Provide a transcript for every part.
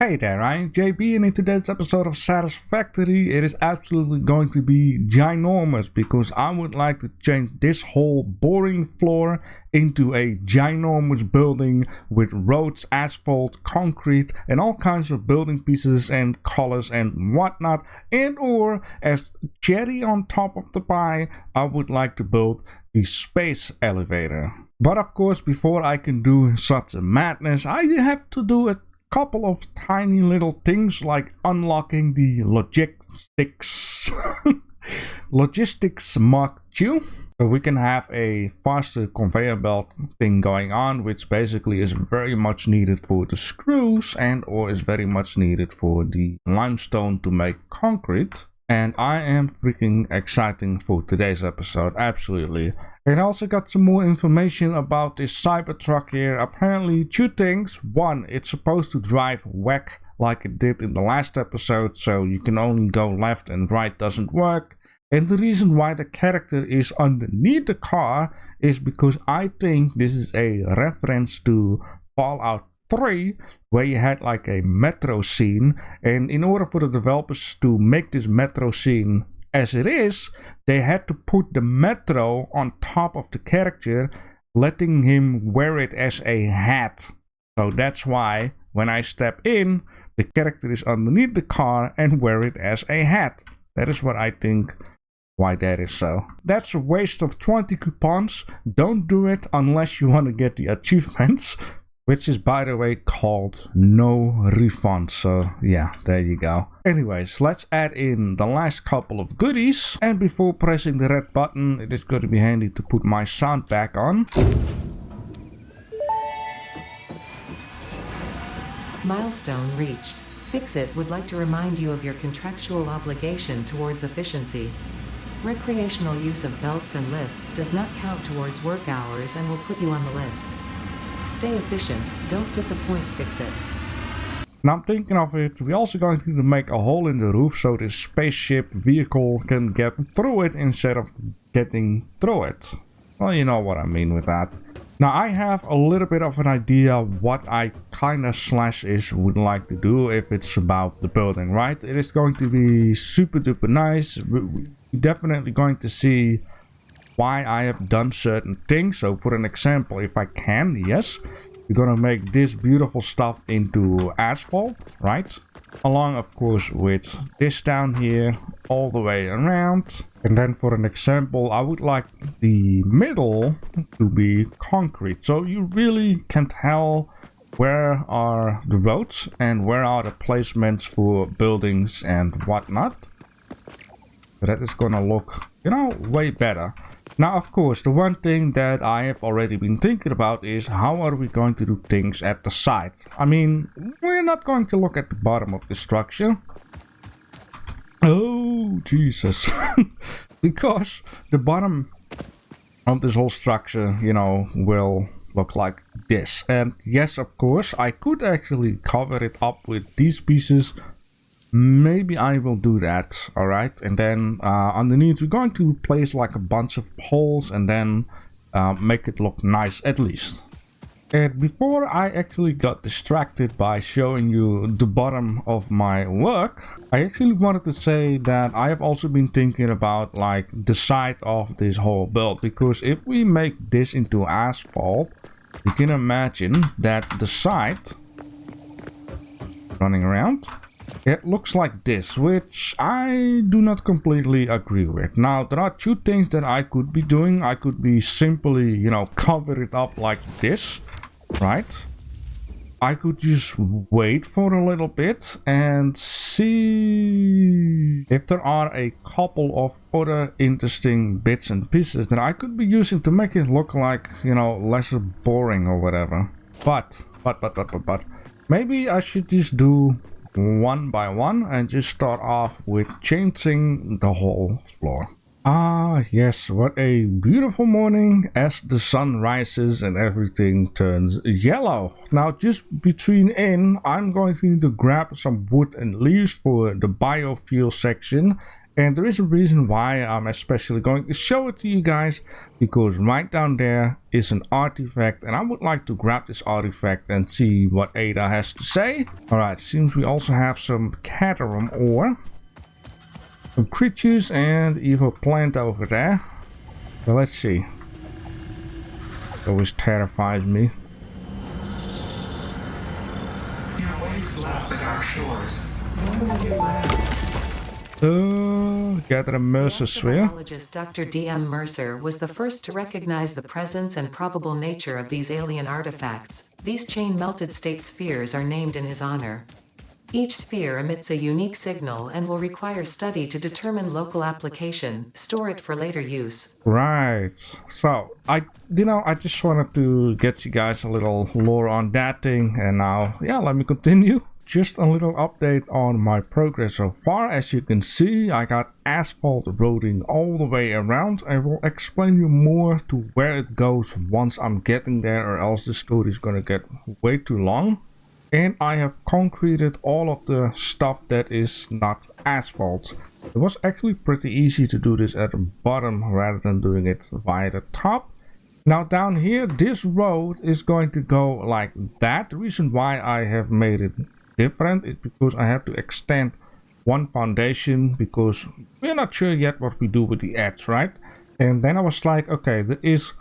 Hey there, I'm JB, and in today's episode of Satisfactory, it is absolutely going to be ginormous because I would like to change this whole boring floor into a ginormous building with roads, asphalt, concrete, and all kinds of building pieces and colors and whatnot. And or, as cherry on top of the pie, I would like to build the space elevator. But of course, before I can do such a madness, I have to do a couple of tiny little things like unlocking the logistics module, so we can have a faster conveyor belt thing going on, which basically is very much needed for the screws and or is very much needed for the limestone to make concrete. And I am freaking excited for today's episode, absolutely. And I also got some more information about this Cybertruck here. Apparently two things. One, it's supposed to drive whack like it did in the last episode, so you can only go left and right doesn't work. And the reason why the character is underneath the car is because I think this is a reference to Fallout 3, where you had like a metro scene, and in order for the developers to make this metro scene as it is, they had to put the metro on top of the character, letting him wear it as a hat. So that's why when I step in, the character is underneath the car and wear it as a hat. That is what I think why that is so. That's a waste of 20 coupons. Don't do it unless you want to get the achievements, which is, by the way, called no refund. So yeah, there you go. Anyways, let's add in the last couple of goodies. And before pressing the red button, it is going to be handy to put my sound back on. Milestone reached. Fixit would like to remind you of your contractual obligation towards efficiency. Recreational use of belts and lifts does not count towards work hours and will put you on the list. Stay efficient, don't disappoint, Fixit. Now I'm thinking of it, we're also going to make a hole in the roof so this spaceship vehicle can get through it instead of getting through it. Well, you know what I mean with that. Now I have a little bit of an idea what I kinda /ish would like to do if it's about the building, right? It is going to be super duper nice. We're definitely going to see why I have done certain things. So for an example, if I can, yes, we're gonna make this beautiful stuff into asphalt, right? Along of course with this down here all the way around. And then for an example, I would like the middle to be concrete, so you really can tell where are the roads and where are the placements for buildings and whatnot. So that is gonna look, you know, way better. Now, of course, the one thing that I have already been thinking about is how are we going to do things at the side? I mean, we're not going to look at the bottom of the structure. Oh, Jesus. Because the bottom of this whole structure, you know, will look like this. And yes, of course, I could actually cover it up with these pieces. Maybe I will do that, alright? And then underneath we're going to place like a bunch of poles and then make it look nice at least. And before I actually got distracted by showing you the bottom of my work, I actually wanted to say that I have also been thinking about like the side of this whole build, because if we make this into asphalt, you can imagine that the side running around, it looks like this, which I do not completely agree with. Now, there are two things that I could be doing. I could be simply, you know, cover it up like this, right? I could just wait for a little bit and see if there are a couple of other interesting bits and pieces that I could be using to make it look like, you know, less boring or whatever. But, maybe I should just do one by one and just start off with changing the whole floor. Ah yes, what a beautiful morning as the sun rises and everything turns yellow. Now just I'm going to need to grab some wood and leaves for the biofuel section, And there is a reason why I'm especially going to show it to you guys, because right down there is an artifact, and I would like to grab this artifact and see what Ada has to say. Alright, seems we also have some Caterham ore, some creatures, and evil plant over there. So let's see. It always terrifies me. Your waves lap at our shores. When will you land? Gather a Mercer sphere. Astrobiologist Dr. D.M. Mercer was the first to recognize the presence and probable nature of these alien artifacts. These chain-melted state spheres are named in his honor. Each sphere emits a unique signal and will require study to determine local application, store it for later use. Right. So, I just wanted to get you guys a little lore on that thing, and now, yeah, let me continue. Just a little update on my progress so far. As you can see, I got asphalt roading all the way around. I will explain you more to where it goes once I'm getting there, or else the story is gonna get way too long. And I have concreted all of the stuff that is not asphalt. It was actually pretty easy to do this at the bottom rather than doing it via the top. Now down here, this road is going to go like that. The reason why I have made it different is because I have to extend one foundation, because we're not sure yet what we do with the edge, right? And then I was like, okay, there is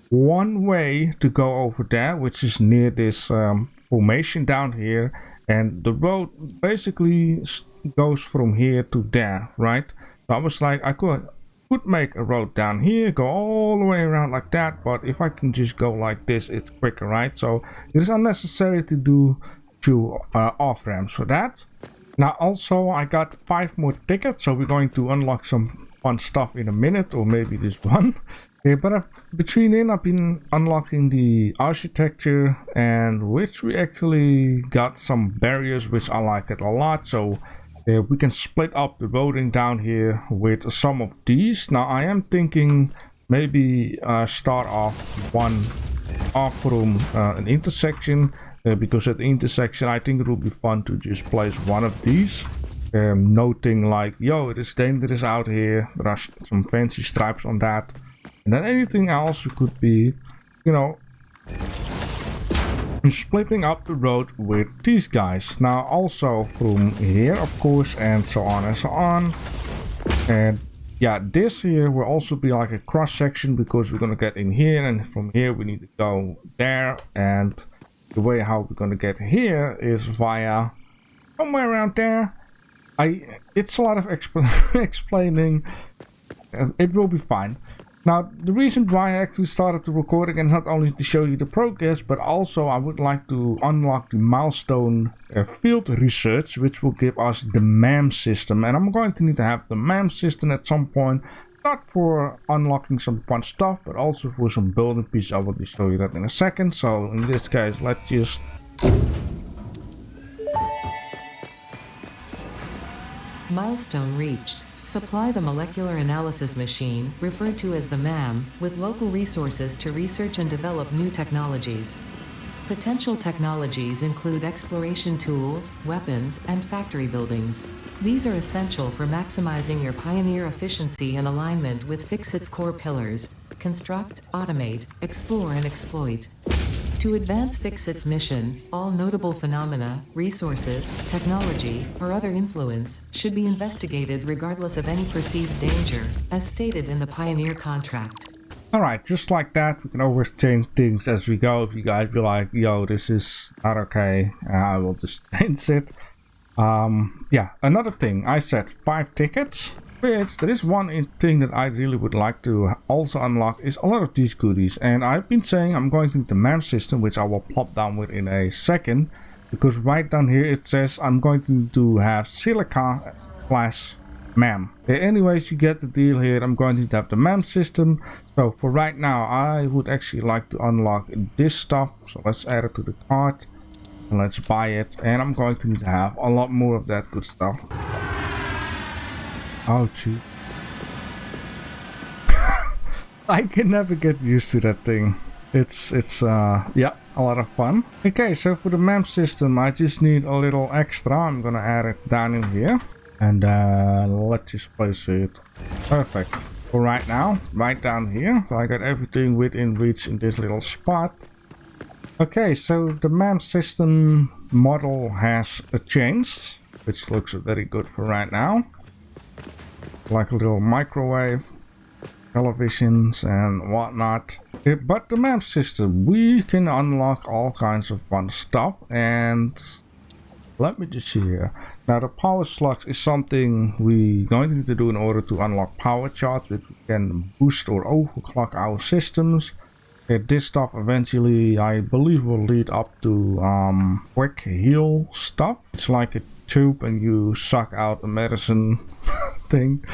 one way to go over there, which is near this formation down here, and the road basically goes from here to there, right? So I was like, I could make a road down here, go all the way around like that, but if I can just go like this, it's quicker, right? So it is unnecessary to do two off ramps for that. Now also I got 5 more tickets, so we're going to unlock some fun stuff in a minute, or maybe this one. Yeah, but I've been unlocking the architecture, and which we actually got some barriers, which I like it a lot. So we can split up the roading down here with some of these. Now I am thinking maybe start off one off from an intersection, because at the intersection I think it will be fun to just place one of these, noting like, yo, it is dangerous out here, there are some fancy stripes on that. And then anything else could be, you know, splitting up the road with these guys. Now also from here, of course, and so on and so on. And yeah, this here will also be like a cross section, because we're gonna get in here, and from here we need to go there. And the way how we're gonna get here is via somewhere around there. It's a lot of explaining. It will be fine. Now, the reason why I actually started the recording is not only to show you the progress, but also I would like to unlock the milestone field research, which will give us the MAM system. And I'm going to need to have the MAM system at some point, not for unlocking some fun stuff, but also for some building pieces. I will just show you that in a second. So in this case, let's just... Milestone reached. Supply the molecular analysis machine, referred to as the MAM, with local resources to research and develop new technologies. Potential technologies include exploration tools, weapons, and factory buildings. These are essential for maximizing your Pioneer efficiency and alignment with Fixit's core pillars: construct, automate, explore, and exploit. To advance Fixit's mission, all notable phenomena, resources, technology, or other influence should be investigated regardless of any perceived danger, as stated in the Pioneer contract. Alright, just like that, we can always change things as we go. If you guys be like, yo, this is not okay, I will just change it. Yeah, another thing, I said 5 tickets. Which there is one thing that I really would like to also unlock, is a lot of these goodies. And I've been saying I'm going to need the MAM system, which I will plop down with in a second, because right down here it says I'm going to need to have silica class MAM. Okay, anyways, you get the deal here. I'm going to need to have the MAM system. So for right now, I would actually like to unlock this stuff. So let's add it to the cart and let's buy it. And I'm going to need to have a lot more of that good stuff. Oh, gee. I can never get used to that thing. It's yeah, a lot of fun. Okay, so for the MAM system, I just need a little extra. I'm gonna add it down in here. And let's just place it perfect for right now, right down here. So I got everything within reach in this little spot. Okay, so the MAM system model has changed, which looks very good for right now. Like a little microwave, televisions and whatnot. But the MAM system, we can unlock all kinds of fun stuff. And let me just see here. Now the power slugs is something we're going to need to do in order to unlock power charts, which we can boost or overclock our systems. This stuff eventually, I believe, will lead up to quick heal stuff. It's like a tube and you suck out a medicine thing.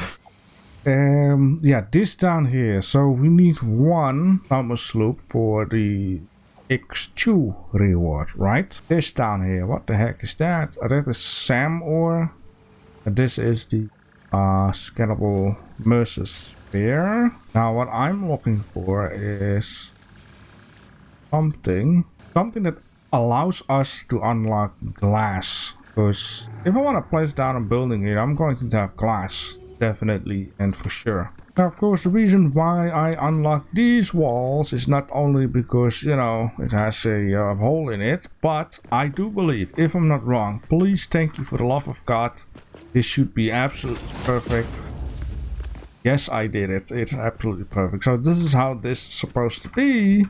Yeah, this down here. So we need one Thomas loop for the X2 reward, right? This down here. What the heck is that? That is SAM ore. And this is the scalable Mercer sphere. Now what I'm looking for is something that allows us to unlock glass. Because if I want to place down a building here, I'm going to have glass. Definitely and for sure. Now, of course, the reason why I unlock these walls is not only because, you know, it has a hole in it, but I do believe, if I'm not wrong, please thank you for the love of God, this should be absolutely perfect. Yes, I did it. It's absolutely perfect. So this is how this is supposed to be.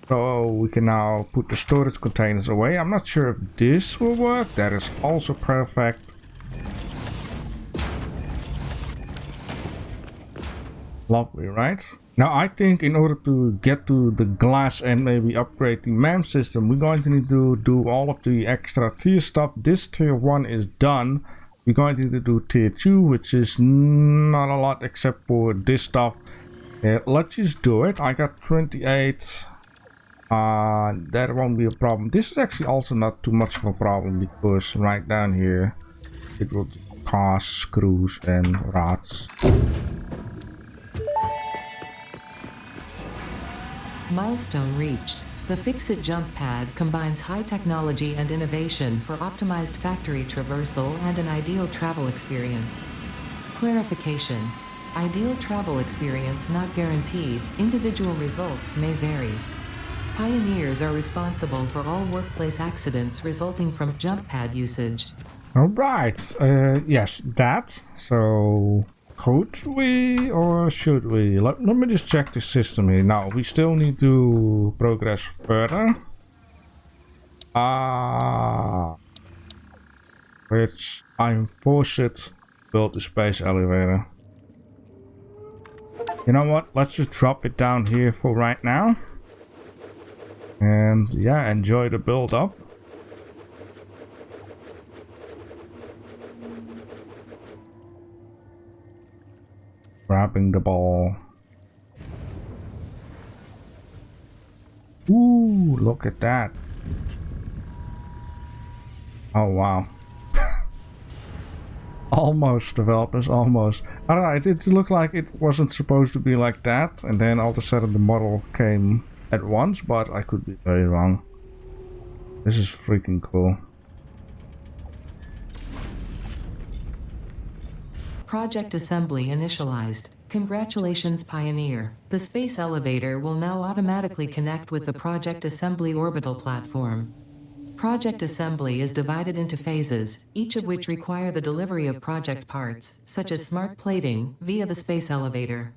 So we can now put the storage containers away. I'm not sure if this will work. That is also perfect. Lovely, right? Now I think in order to get to the glass and maybe upgrade the MAM system, we're going to need to do all of the extra tier stuff. This tier 1 is done. We're going to need to do tier 2, which is not a lot except for this stuff. Let's just do it. I got 28. That won't be a problem. This is actually also not too much of a problem because right down here it will cause screws and rods. Milestone reached. The Fix-It jump pad combines high technology and innovation for optimized factory traversal and an ideal travel experience. Clarification. Ideal travel experience not guaranteed. Individual results may vary. Pioneers are responsible for all workplace accidents resulting from jump pad usage. Alright, yes, that. So could we or should we? Let me just check the system here. Now, we still need to progress further. Which I'm forced to build the space elevator. You know what? Let's just drop it down here for right now. And yeah, enjoy the build up. Grabbing the ball. Ooh, look at that. Oh wow. Almost, developers, almost. I don't know, it looked like it wasn't supposed to be like that, and then all of a sudden the model came at once, but I could be very wrong. This is freaking cool. Project assembly initialized. Congratulations, Pioneer. The space elevator will now automatically connect with the Project Assembly orbital platform. Project assembly is divided into phases, each of which require the delivery of project parts, such as smart plating, via the space elevator.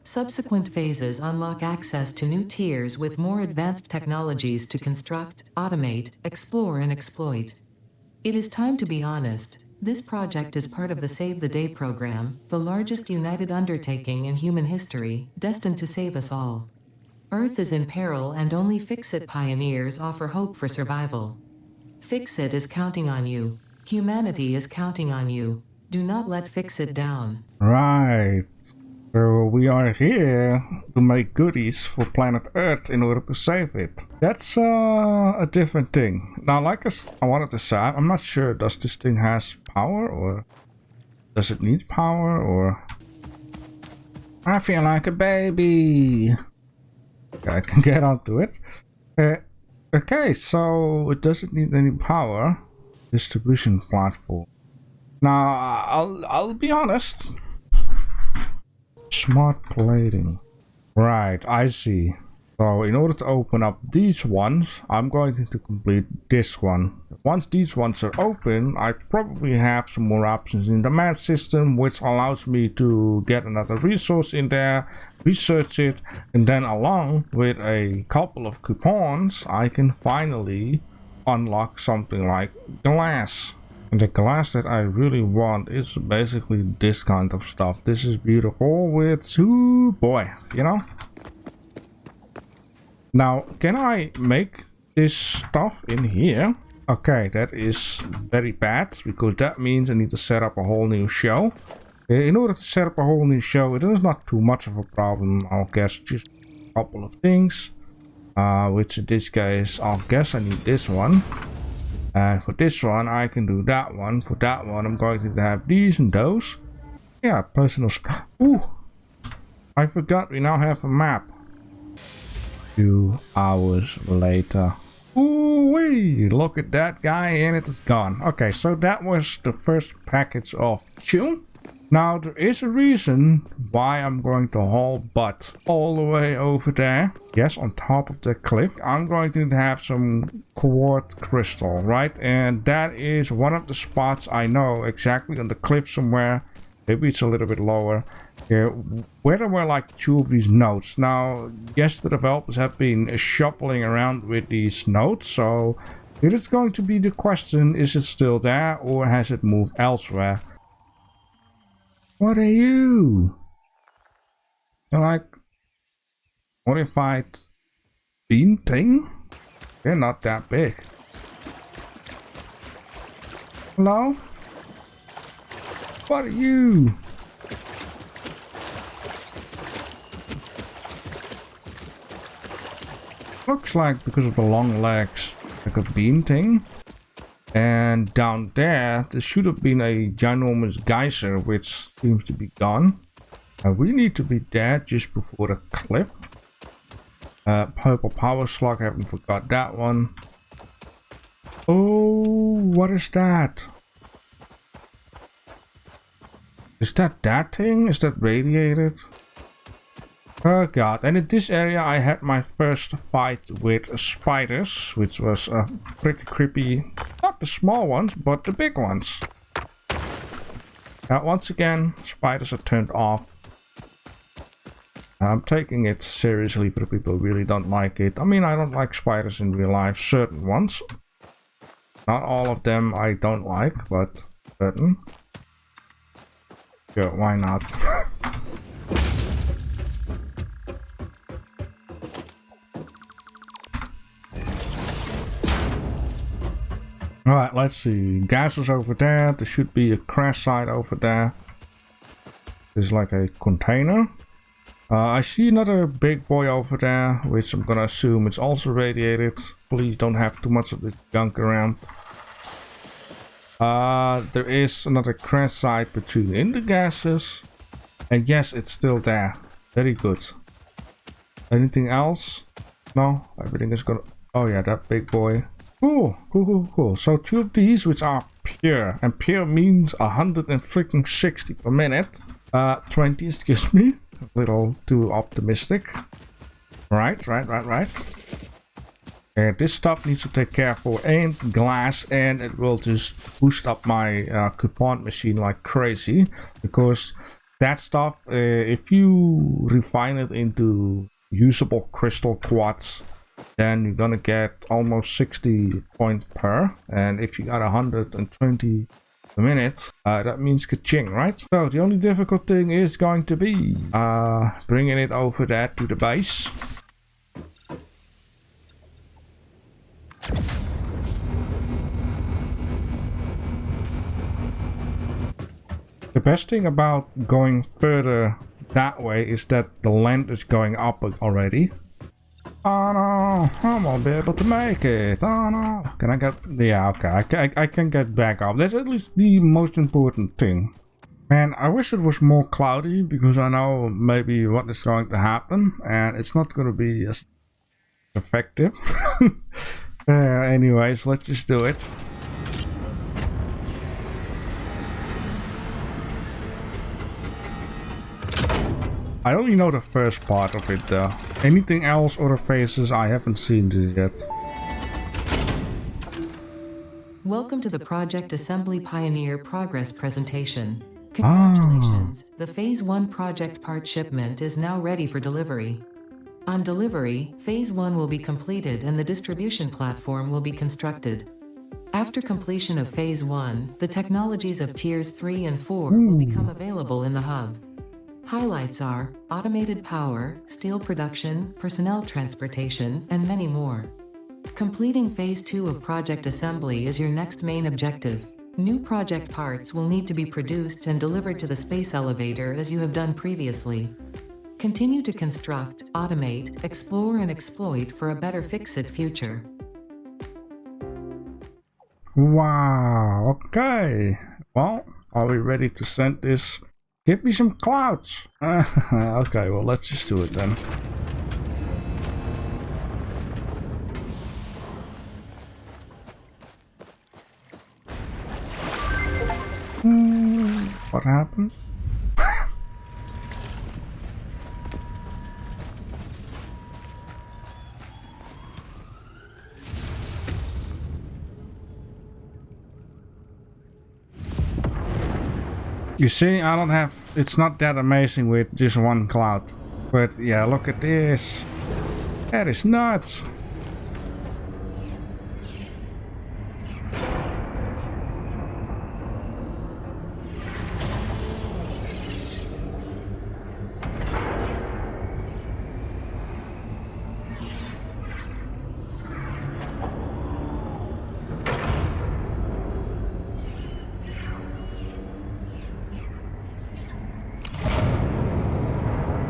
Subsequent phases unlock access to new tiers with more advanced technologies to construct, automate, explore and exploit. It is time to be honest. This project is part of the Save the Day program, the largest united undertaking in human history, destined to save us all. Earth is in peril and only Fix-It pioneers offer hope for survival. Fix-It is counting on you. Humanity is counting on you. Do not let Fix-It down. Right. So we are here to make goodies for planet Earth in order to save it. That's a different thing. Now, like I wanted to say, I'm not sure, does this thing has power or does it need power or... I feel like a baby. Okay, I can get onto it. Okay, so it doesn't need any power. Distribution platform. Now, I'll be honest. Smart plating. Right, I see. So in order to open up these ones, I'm going to complete this one. Once these ones are open, I probably have some more options in the MAM system, which allows me to get another resource in there, research it, and then along with a couple of coupons, I can finally unlock something like glass. And the glass that I really want is basically this kind of stuff. This is beautiful with, ooh boy, you know? Now, can I make this stuff in here? Okay, that is very bad, because that means I need to set up a whole new show. In order to set up a whole new show, it is not too much of a problem. I'll guess just a couple of things. Which in this case, I'll guess I need this one. For this one, I can do that one. For that one, I'm going to have these and those. Yeah, personal. Ooh! I forgot we now have a map. 2 hours later. Ooh-wee! Look at that guy, and it's gone. Okay, so that was the first package of tune. Now, there is a reason why I'm going to haul butt all the way over there. Yes, on top of the cliff. I'm going to have some quartz crystal, right? And that is one of the spots I know exactly on the cliff somewhere. Maybe it's a little bit lower. Here, where there were like 2 of these nodes. Now, yes, the developers have been shuffling around with these nodes. So, it is going to be the question, is it still there or has it moved elsewhere? What are you? You're like modified beam thing? They're not that big. Hello? What are you? Looks like because of the long legs, like a beam thing. And down there should have been a ginormous geyser, which seems to be gone. We need to be there just before the cliff. Purple power slug, haven't forgot that one. Oh, what is that? Is that thing? Is that radiated? Oh god, and in this area I had my first fight with spiders, which was pretty creepy. Not the small ones, but the big ones. Once again, spiders are turned off. I'm taking it seriously for the people who really don't like it. I mean, I don't like spiders in real life, certain ones. Not all of them I don't like, but certain. Sure, why not? Alright, let's see. Gas is over there. There should be a crash site over there. There's like a container. I see another big boy over there, which I'm gonna assume it's also radiated. Please don't have too much of this junk around. There is another crash site between the gases. And yes, it's still there. Very good. Anything else? No? Everything is gonna... Oh yeah, that big boy. Cool. So 2 of these, which are pure, and pure means 160 per minute. 20, excuse me. A little too optimistic. Right. And this stuff needs to take care for and glass, and it will just boost up my coupon machine like crazy. Because that stuff, if you refine it into usable crystal quartz, then you're gonna get almost 60 points per, and if you got 120 a minute, that means ka-ching, right? So the only difficult thing is going to be bringing it over there to the base. The best thing about going further that way is that the land is going up already. Oh no, I won't be able to make it. Oh no. Can I get... Yeah, okay. I can get back up. That's at least the most important thing. Man, I wish it was more cloudy, because I know maybe what is going to happen. And it's not going to be as effective. Anyways, let's just do it. I only know the first part of it though. Anything else, other phases, I haven't seen this yet. Welcome to the Project Assembly Pioneer Progress presentation. Congratulations, the Phase 1 project part shipment is now ready for delivery. On delivery, Phase 1 will be completed and the distribution platform will be constructed. After completion of Phase 1, the technologies of Tiers 3 and 4 will become available in the hub. Highlights are automated power, steel production, personnel transportation, and many more. Completing Phase 2 of project assembly is your next main objective. New project parts will need to be produced and delivered to the space elevator as you have done previously. Continue to construct, automate, explore and exploit for a better fix-it future. Wow, okay. Well, are we ready to send this? Give me some clouds. Okay, well, let's just do it then. What happened? You see, I don't have, it's not that amazing with just one cloud. But yeah, look at this. That is nuts.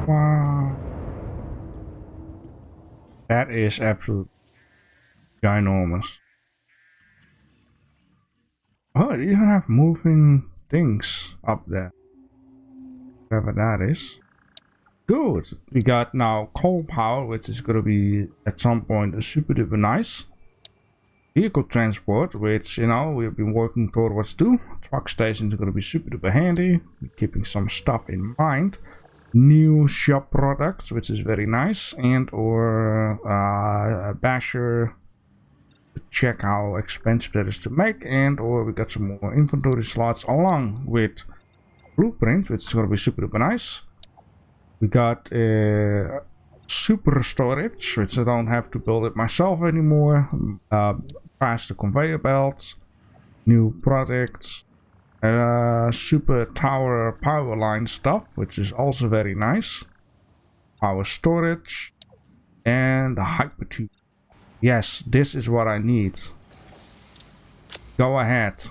Wow. That is absolutely ginormous. Oh, it even have moving things up there. Whatever that is. Good. We got now coal power, which is going to be at some point super duper nice. Vehicle transport, which, you know, we've been working towards too. Truck stations are going to be super duper handy. We're keeping some stuff in mind. New shop products, which is very nice, and or a basher to check how expensive that is to make, and or we got some more inventory slots along with blueprints, which is going to be super duper nice. We got super storage, which I don't have to build it myself anymore. Faster conveyor belts, new products. Super tower power line stuff, which is also very nice. Power storage and the hyper tube. Yes, this is what I need. Go ahead.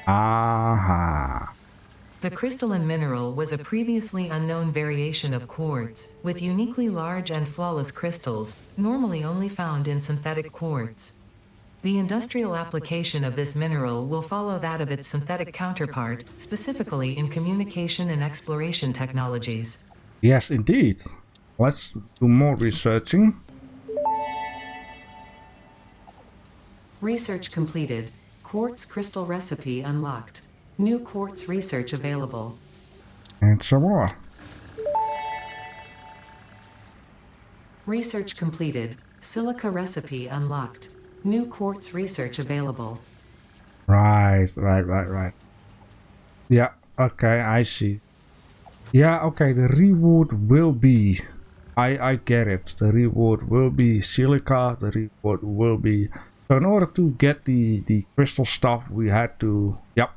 Aha. The crystalline mineral was a previously unknown variation of quartz, with uniquely large and flawless crystals, normally only found in synthetic quartz. The industrial application of this mineral will follow that of its synthetic counterpart, specifically in communication and exploration technologies. Yes, indeed. Let's do more researching. Research completed. Quartz crystal recipe unlocked. New quartz research available. And some more. Research completed. Silica recipe unlocked. New quartz research available. Right. Yeah, okay, I see. Yeah, okay, the reward will be... I get it. The reward will be silica. The reward will be... So in order to get the crystal stuff, we had to... Yep.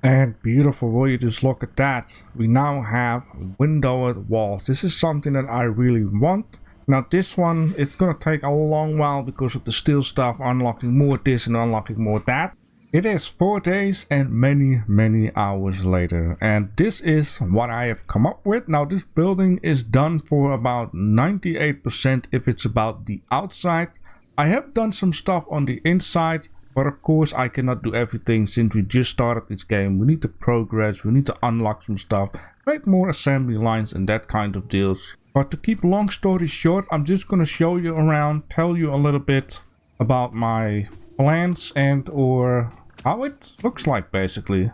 And beautiful, will you just look at that. We now have windowed walls. This is something that I really want. Now this one, it's gonna take a long while because of the steel stuff, unlocking more this and unlocking more that. It is 4 days and many hours later. And this is what I have come up with. Now this building is done for about 98% if it's about the outside. I have done some stuff on the inside, but of course I cannot do everything since we just started this game. We need to progress, we need to unlock some stuff, make more assembly lines and that kind of deals. But to keep long story short, I'm just gonna show you around, tell you a little bit about my plans and or how it looks like basically.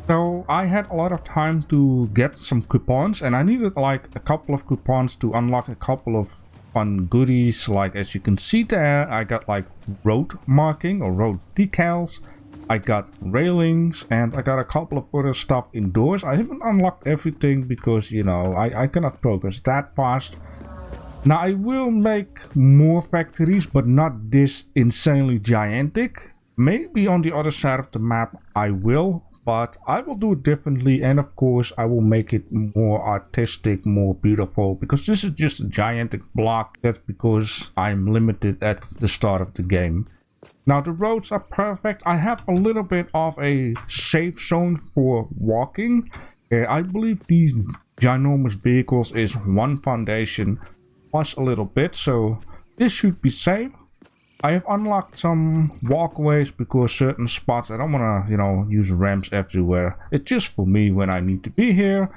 So I had a lot of time to get some coupons, and I needed like a couple of coupons to unlock a couple of fun goodies. Like as you can see there, I got like road marking or road decals. I got railings, and I got a couple of other stuff indoors. I haven't unlocked everything because, you know, I cannot progress that fast. Now I will make more factories, but not this insanely gigantic. Maybe on the other side of the map I will, but I will do it differently, and of course I will make it more artistic, more beautiful, because this is just a gigantic block. That's because I'm limited at the start of the game. Now the roads are perfect. I have a little bit of a safe zone for walking. I believe these ginormous vehicles is one foundation plus a little bit, so this should be safe. I have unlocked some walkways because certain spots I don't want to, you know, use ramps everywhere. It's just for me when I need to be here.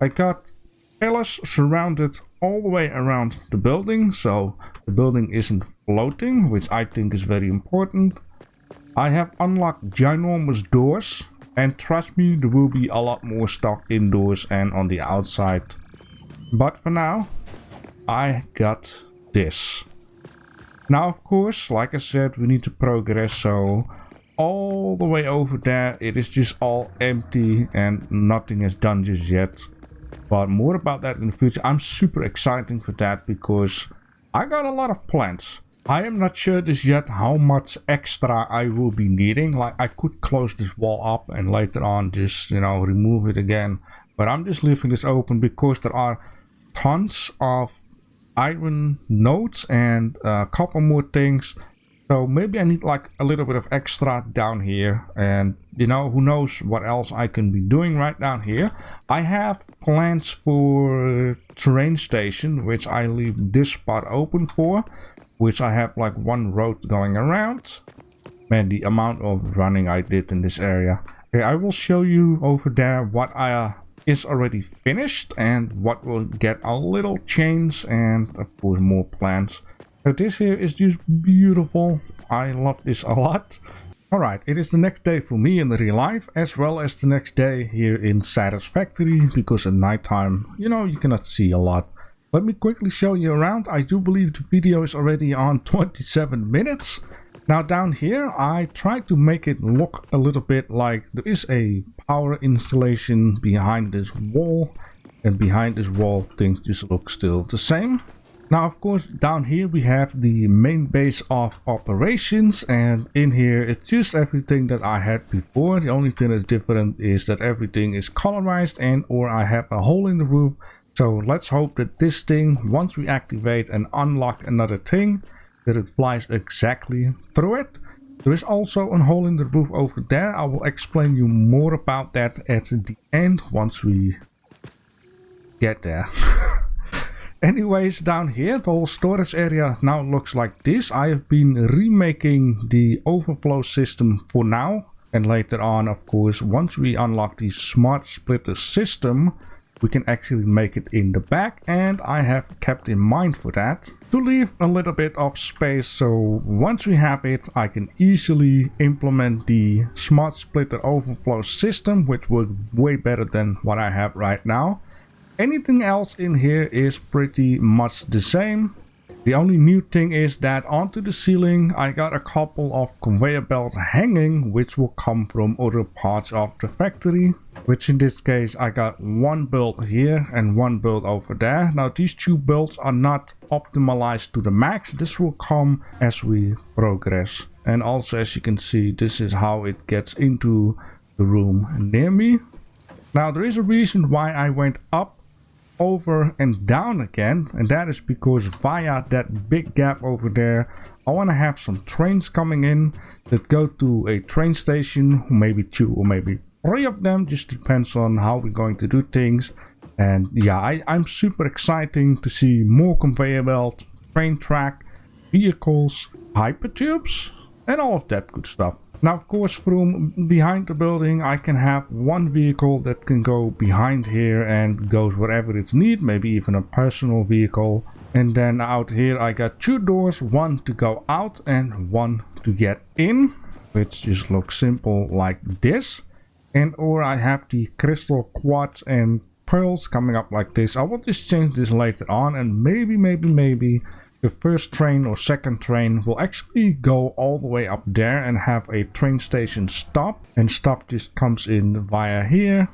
I got pillars surrounded all the way around the building, so the building isn't floating, which I think is very important. I have unlocked ginormous doors, and trust me, there will be a lot more stuff indoors and on the outside. But for now, I got this. Now, of course, like I said, we need to progress, so all the way over there, it is just all empty and nothing is done just yet. But more about that in the future. I'm super excited for that because I got a lot of plans. I am not sure just yet how much extra I will be needing. Like, I could close this wall up and later on just, you know, remove it again. But I'm just leaving this open because there are tons of iron nodes and a couple more things, so maybe I need like a little bit of extra down here, and you know, who knows what else I can be doing right down here. I have plans for train station, which I leave this spot open for, which I have like one road going around. Man, the amount of running I did in this area. Okay, I will show you over there what is already finished and what will get a little change, and of course more plans. So this here is just beautiful. I love this a lot. Alright, it is the next day for me in the real life, as well as the next day here in Satisfactory, because at nighttime, you know, you cannot see a lot. Let me quickly show you around. I do believe the video is already on 27 minutes. Now down here, I tried to make it look a little bit like there is a power installation behind this wall. And behind this wall, things just look still the same. Now, of course, down here we have the main base of operations. And in here, it's just everything that I had before. The only thing that's different is that everything is colorized and or I have a hole in the roof. So let's hope that this thing, once we activate and unlock another thing, that it flies exactly through it. There is also a hole in the roof over there. I will explain you more about that at the end once we get there. Anyways, down here the whole storage area now looks like this. I have been remaking the overflow system for now, and later on, of course, once we unlock the smart splitter system, we can actually make it in the back, and I have kept in mind for that to leave a little bit of space, so once we have it, I can easily implement the smart splitter overflow system, which works way better than what I have right now. Anything else in here is pretty much the same. The only new thing is that onto the ceiling I got a couple of conveyor belts hanging, which will come from other parts of the factory. Which in this case I got one belt here and one belt over there. Now these two belts are not optimized to the max. This will come as we progress. And also, as you can see, this is how it gets into the room near me. Now there is a reason why I went up, over and down again, and that is because via that big gap over there I want to have some trains coming in that go to a train station, maybe 2 or maybe 3 of them, just depends on how we're going to do things. And yeah, I'm super excited to see more conveyor belt, train track, vehicles, hypertubes and all of that good stuff. Now, of course, from behind the building, I can have one vehicle that can go behind here and goes wherever it's needed, maybe even a personal vehicle. And then out here, I got 2 doors, one to go out and one to get in, which just looks simple like this. and or I have the crystal, quartz and pearls coming up like this. I will just change this later on, and maybe the first train or second train will actually go all the way up there and have a train station stop, and stuff just comes in via here,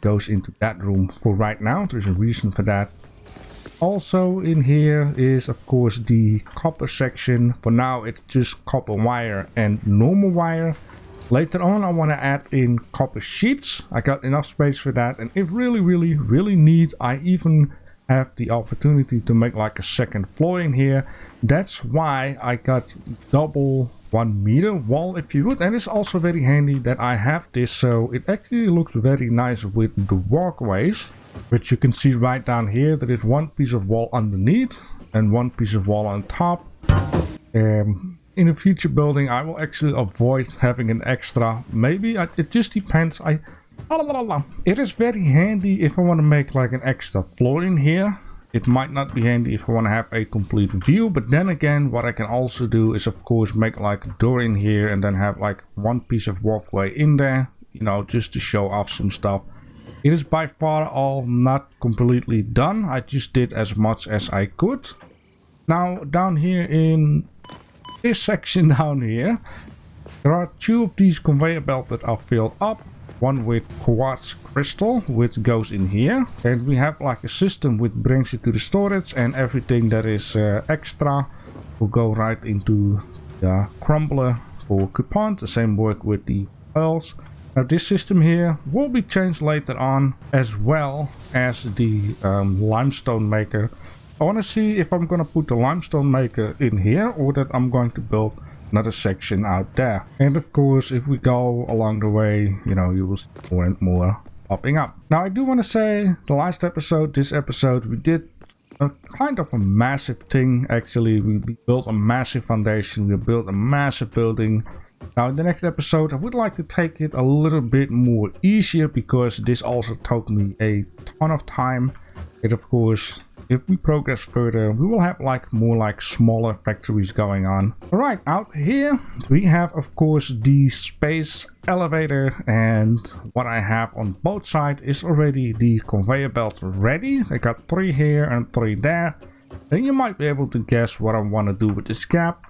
goes into that room. For right now, there's a reason for that. Also in here is of course the copper section. For now it's just copper wire and normal wire. Later on I want to add in copper sheets. I got enough space for that, and if really need, I even have the opportunity to make like a second floor in here. That's why I got double 1 meter wall, if you would. And it's also very handy that I have this, so it actually looks very nice with the walkways, which you can see right down here. There is one piece of wall underneath and one piece of wall on top. In a future building I will actually avoid having an extra, maybe it just depends. It is very handy if I want to make like an extra floor in here. It might not be handy if I want to have a complete view, but then again what I can also do is of course make like a door in here and then have like one piece of walkway in there, you know, just to show off some stuff. It is by far all not completely done. I just did as much as I could. Now down here in this section down here, there are 2 of these conveyor belts that are filled up. One with quartz crystal, which goes in here, and we have like a system which brings it to the storage, and everything that is extra will go right into the crumbler for coupons. The same work with the pearls. Now this system here will be changed later on, as well as the limestone maker. I want to see if I'm going to put the limestone maker in here or that I'm going to build another section out there. And of course if we go along the way, you know, you will see more and more popping up. Now I do want to say, the last episode, this episode, we did a kind of a massive thing. Actually we built a massive foundation, we built a massive building. Now in the next episode I would like to take it a little bit more easier, because this also took me a ton of time. And of course if we progress further we will have like more like smaller factories going on. Alright, out here we have of course the space elevator, and what I have on both sides is already the conveyor belts ready. I got 3 here and 3 there. Then you might be able to guess what I want to do with this gap.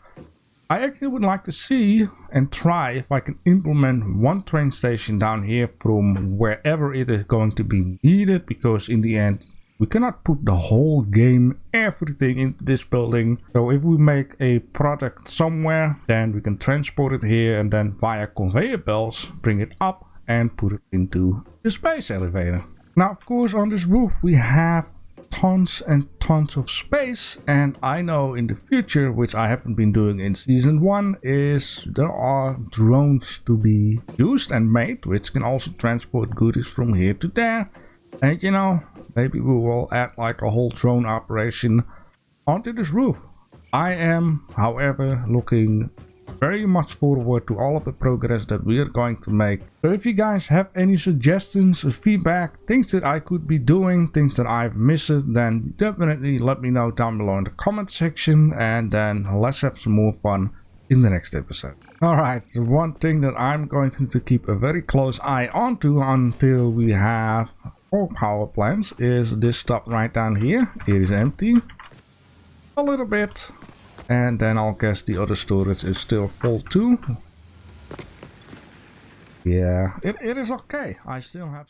I actually would like to see and try if I can implement one train station down here from wherever it is going to be needed, because in the end we cannot put the whole game, everything into this building. So if we make a product somewhere, then we can transport it here and then via conveyor belts bring it up and put it into the space elevator. Now of course on this roof we have tons and tons of space, and I know in the future, which I haven't been doing in season 1, is there are drones to be used and made, which can also transport goodies from here to there. And you know, maybe we will add like a whole drone operation onto this roof. I am, however, looking very much forward to all of the progress that we are going to make. So if you guys have any suggestions or feedback, things that I could be doing, things that I've missed, then definitely let me know down below in the comment section, and then let's have some more fun in the next episode. Alright, the one thing that I'm going to keep a very close eye onto until we have 4 power plants is this stuff right down here. It is empty a little bit, and then I'll guess the other storage is still full too. Yeah, it is okay. I still have some